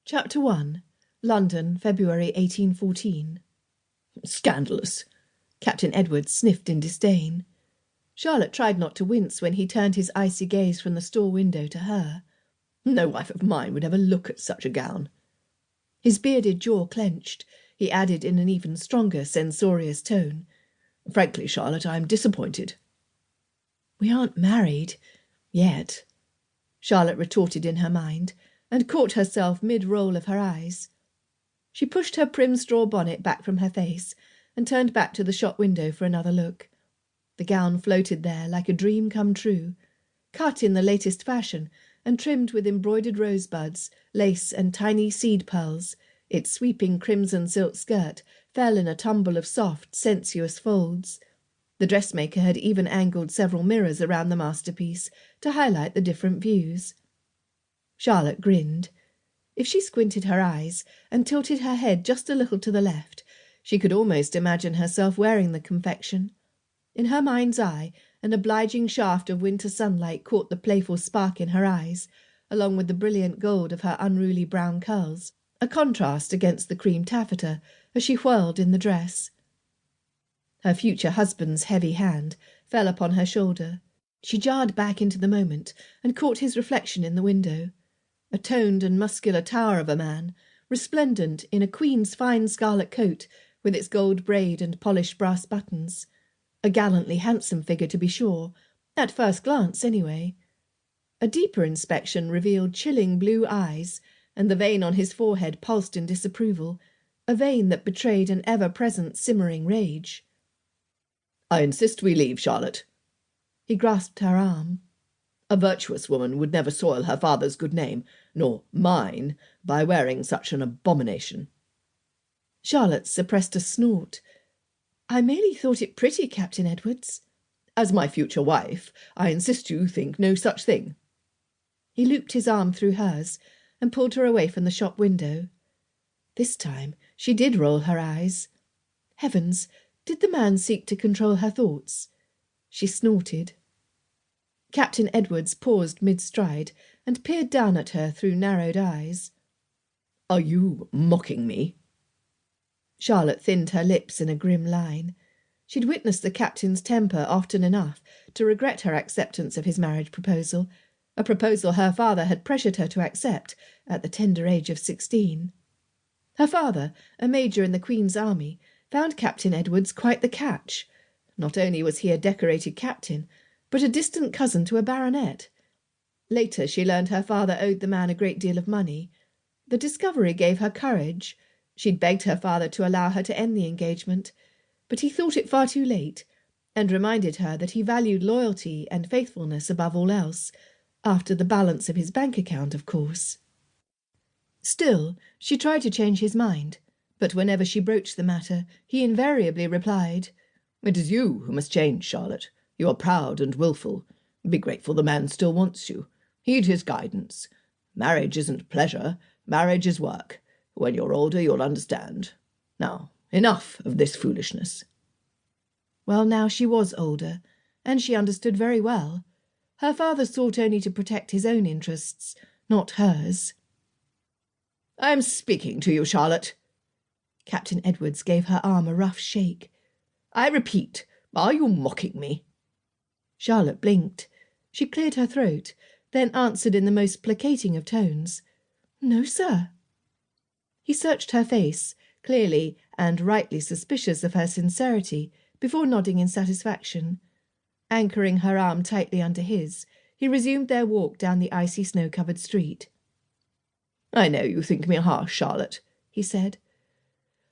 Chapter 1. London, February 1814. Scandalous! Captain Edwards sniffed in disdain. Charlotte tried not to wince when he turned his icy gaze from the store window to her. No wife of mine would ever look at such a gown. His bearded jaw clenched. He added in an even stronger, censorious tone, Frankly, Charlotte, I am disappointed. "We aren't married yet," Charlotte retorted in her mind, and caught herself mid-roll of her eyes. She pushed her prim straw bonnet back from her face and turned back to the shop window for another look. The gown floated there like a dream come true, cut in the latest fashion and trimmed with embroidered rosebuds, lace and tiny seed pearls. Its sweeping crimson silk skirt fell in a tumble of soft, sensuous folds. The dressmaker had even angled several mirrors around the masterpiece to highlight the different views. Charlotte grinned. If she squinted her eyes and tilted her head just a little to the left, she could almost imagine herself wearing the confection. In her mind's eye, an obliging shaft of winter sunlight caught the playful spark in her eyes, along with the brilliant gold of her unruly brown curls, a contrast against the cream taffeta as she whirled in the dress. Her future husband's heavy hand fell upon her shoulder. She jarred back into the moment and caught his reflection in the window. A toned and muscular tower of a man, resplendent in a queen's fine scarlet coat with its gold braid and polished brass buttons. A gallantly handsome figure, to be sure, at first glance anyway. A deeper inspection revealed chilling blue eyes, and the vein on his forehead pulsed in disapproval, a vein that betrayed an ever-present simmering rage. I insist we leave, Charlotte. He grasped her arm. A virtuous woman would never soil her father's good name, nor mine, by wearing such an abomination. Charlotte suppressed a snort. "I merely thought it pretty, Captain Edwards." As my future wife, I insist you think no such thing. He looped his arm through hers and pulled her away from the shop window. This time she did roll her eyes. Heavens, did the man seek to control her thoughts? She snorted. Captain Edwards paused mid-stride and peered down at her through narrowed eyes. Are you mocking me? Charlotte thinned her lips in a grim line. She'd witnessed the captain's temper often enough to regret her acceptance of his marriage proposal, a proposal her father had pressured her to accept at the tender age of 16. Her father, a major in the Queen's army, found Captain Edwards quite the catch. Not only was he a decorated captain, but a distant cousin to a baronet. Later she learned her father owed the man a great deal of money. The discovery gave her courage. She'd begged her father to allow her to end the engagement, but he thought it far too late, and reminded her that he valued loyalty and faithfulness above all else, after the balance of his bank account, of course. Still, she tried to change his mind, but whenever she broached the matter, he invariably replied, It is you who must change, Charlotte. You are proud and wilful. Be grateful the man still wants you. Heed his guidance. Marriage isn't pleasure. Marriage is work. When you're older, you'll understand. Now, enough of this foolishness. Well, now she was older, and she understood very well. Her father sought only to protect his own interests, not hers. I am speaking to you, Charlotte. Captain Edwards gave her arm a rough shake. I repeat, are you mocking me? Charlotte blinked. She cleared her throat, then answered in the most placating of tones, No, sir. He searched her face, clearly and rightly suspicious of her sincerity, before nodding in satisfaction. Anchoring her arm tightly under his, he resumed their walk down the icy snow-covered street. I know you think me harsh, Charlotte, he said,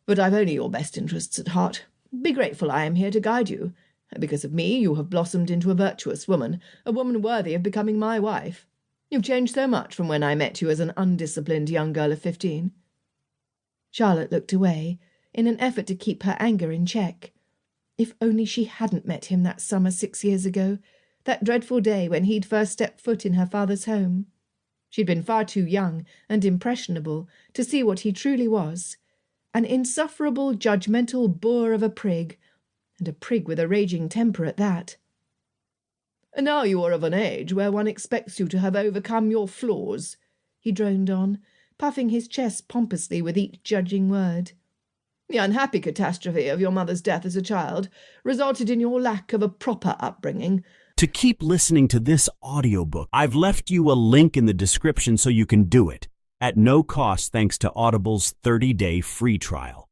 but I've only your best interests at heart. Be grateful I am here to guide you. Because of me, you have blossomed into a virtuous woman, a woman worthy of becoming my wife. You've changed so much from when I met you as an undisciplined young girl of 15. Charlotte looked away, in an effort to keep her anger in check. If only she hadn't met him that summer 6 years ago, that dreadful day when he'd first stepped foot in her father's home. She'd been far too young and impressionable to see what he truly was. An insufferable, judgmental boor of a prig, and a prig with a raging temper at that. And now you are of an age where one expects you to have overcome your flaws, he droned on, puffing his chest pompously with each judging word. The unhappy catastrophe of your mother's death as a child resulted in your lack of a proper upbringing. To keep listening to this audiobook, I've left you a link in the description so you can do it, at no cost thanks to Audible's 30-day free trial.